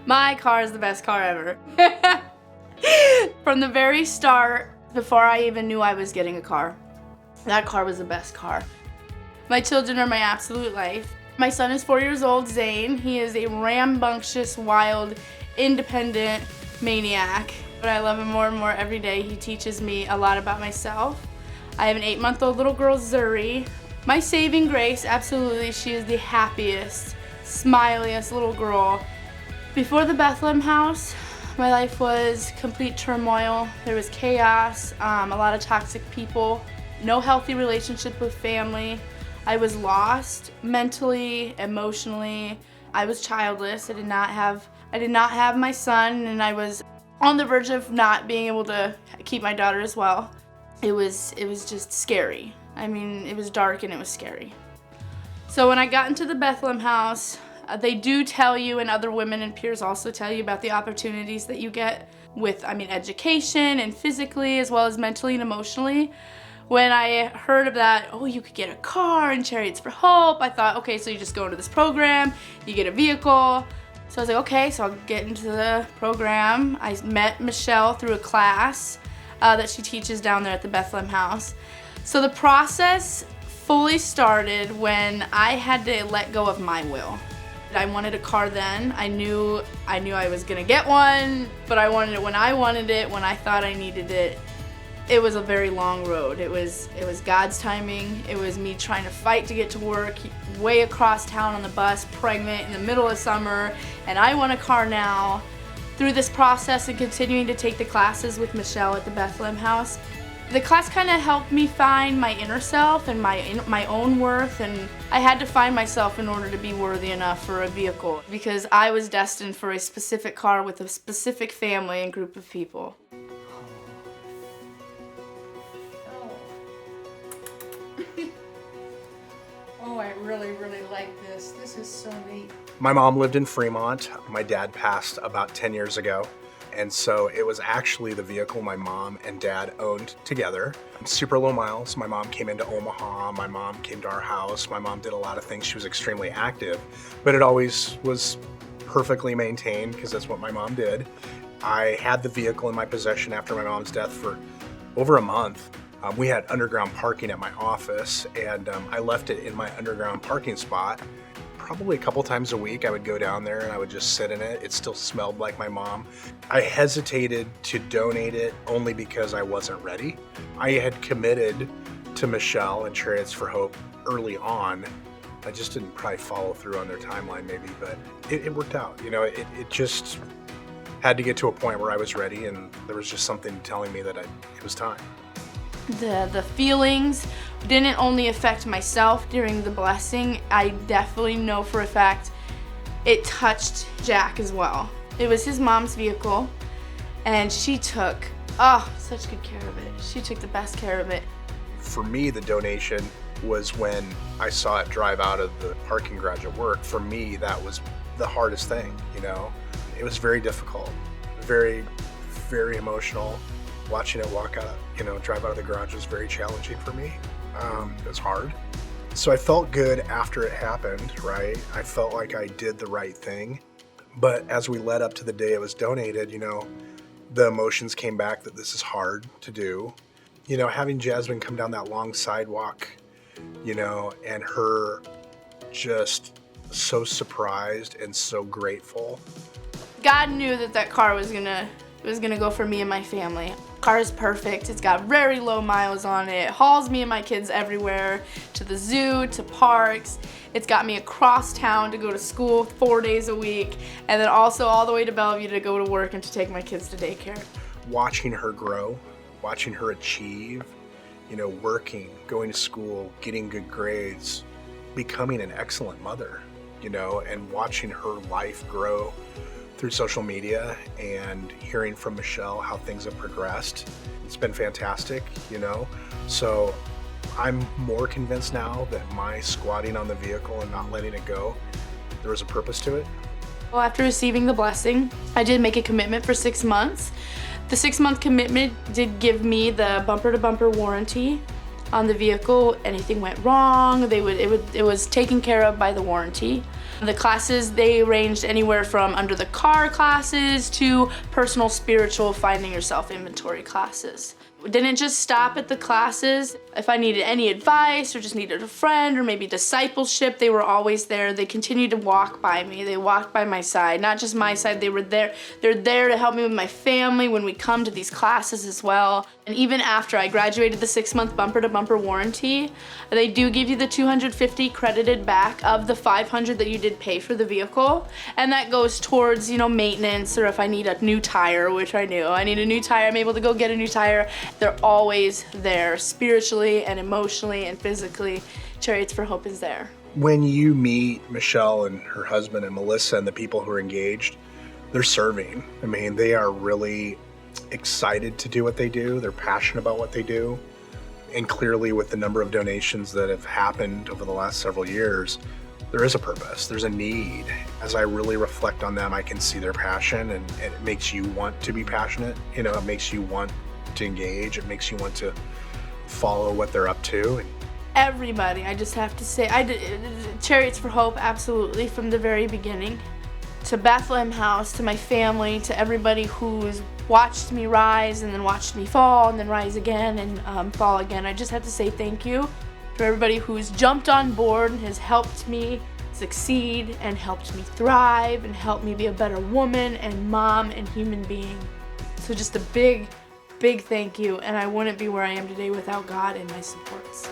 My car is the best car ever. From the very start, before I even knew I was getting a car, that car was the best car. My children are my absolute life. My son is 4 years old, Zane. He is a rambunctious, wild, independent maniac. But I love him more and more every day. He teaches me a lot about myself. I have an 8-month-old little girl, Zuri. My saving grace, absolutely, she is the happiest, smiliest little girl. Before the Bethlehem house, my life was complete turmoil. There was chaos, a lot of toxic people, no healthy relationship with family. I was lost mentally, emotionally. I was childless. I did not have my son, and I was on the verge of not being able to keep my daughter as well. It was just scary. I mean, it was dark and it was scary. So when I got into the Bethlehem house, they do tell you, and other women and peers also tell you about the opportunities that you get with, education and physically as well as mentally and emotionally. When I heard of that, oh, you could get a car and Chariots4Hope, I thought, okay, so you just go into this program, you get a vehicle. So I was like, okay, so I'll get into the program. I met Michelle through a class that she teaches down there at the Bethlehem house. So the process fully started when I had to let go of my will. I wanted a car then. I knew I was gonna get one, but I wanted it when I wanted it, when I thought I needed it. It was a very long road. It was God's timing. It was me trying to fight to get to work, way across town on the bus, pregnant in the middle of summer, and I want a car now. Through this process and continuing to take the classes with Michelle at the Bethlehem house, the class kind of helped me find my inner self and my own worth, and I had to find myself in order to be worthy enough for a vehicle, because I was destined for a specific car with a specific family and group of people. Oh, I really, really like this. This is so neat. My mom lived in Fremont. My dad passed about 10 years ago. And so it was actually the vehicle my mom and dad owned together. Super low miles. My mom came into Omaha. My mom came to our house. My mom did a lot of things. She was extremely active, but it always was perfectly maintained because that's what my mom did. I had the vehicle in my possession after my mom's death for over a month. We had underground parking at my office, and I left it in my underground parking spot. Probably a couple times a week I would go down there and I would just sit in it. It still smelled like my mom. I hesitated to donate it only because I wasn't ready. I had committed to Michelle and Chariots4Hope early on. I just didn't probably follow through on their timeline maybe, but it worked out. It just had to get to a point where I was ready, and there was just something telling me that it was time. The feelings didn't only affect myself during the blessing. I definitely know for a fact it touched Jack as well. It was his mom's vehicle, and she took such good care of it. She took the best care of it. For me, the donation was when I saw it drive out of the parking garage at work. For me, that was the hardest thing. It was very difficult, very, very emotional. Watching it drive out of the garage was very challenging for me. It was hard. So I felt good after it happened, right? I felt like I did the right thing. But as we led up to the day it was donated, the emotions came back that this is hard to do. Having Jasmine come down that long sidewalk, and her just so surprised and so grateful. God knew that car was gonna go for me and my family. Car is perfect. It's got very low miles on it. It hauls me and my kids everywhere, to the zoo, to parks. It's got me across town to go to school 4 days a week, and then also all the way to Bellevue to go to work and to take my kids to daycare. Watching her grow, watching her achieve, working, going to school, getting good grades, becoming an excellent mother, and watching her life grow through social media and hearing from Michelle how things have progressed. It's been fantastic, So I'm more convinced now that my squatting on the vehicle and not letting it go, there was a purpose to it. Well, after receiving the blessing, I did make a commitment for 6 months. The 6-month commitment did give me the bumper-to-bumper warranty. on the vehicle, anything went wrong, it was taken care of by the warranty. The classes, they ranged anywhere from under the car classes to personal, spiritual, finding yourself inventory classes. Didn't just stop at the classes. If I needed any advice or just needed a friend or maybe discipleship, they were always there. They continued to walk by me. They walked by my side, not just my side, they were there. They're there to help me with my family when we come to these classes as well. And even after I graduated the 6-month bumper-to-bumper warranty, they do give you the $250 credited back of the $500 that you did pay for the vehicle. And that goes towards, maintenance, or if I need a new tire, which I knew. I need a new tire, I'm able to go get a new tire. They're always there, spiritually and emotionally and physically. Chariots4Hope is there. When you meet Michelle and her husband and Melissa and the people who are engaged, they're serving. I mean, they are really excited to do what they do. They're passionate about what they do. And clearly with the number of donations that have happened over the last several years, there is a purpose, there's a need. As I really reflect on them, I can see their passion, and it makes you want to be passionate. It makes you want to engage. It makes you want to follow what they're up to. Everybody, I just have to say, Chariots4Hope, absolutely, from the very beginning. To Bethlehem House, to my family, to everybody who's watched me rise and then watched me fall and then rise again and fall again. I just have to say thank you to everybody who's jumped on board and has helped me succeed and helped me thrive and helped me be a better woman and mom and human being. So just a big thank you, and I wouldn't be where I am today without God and my supports.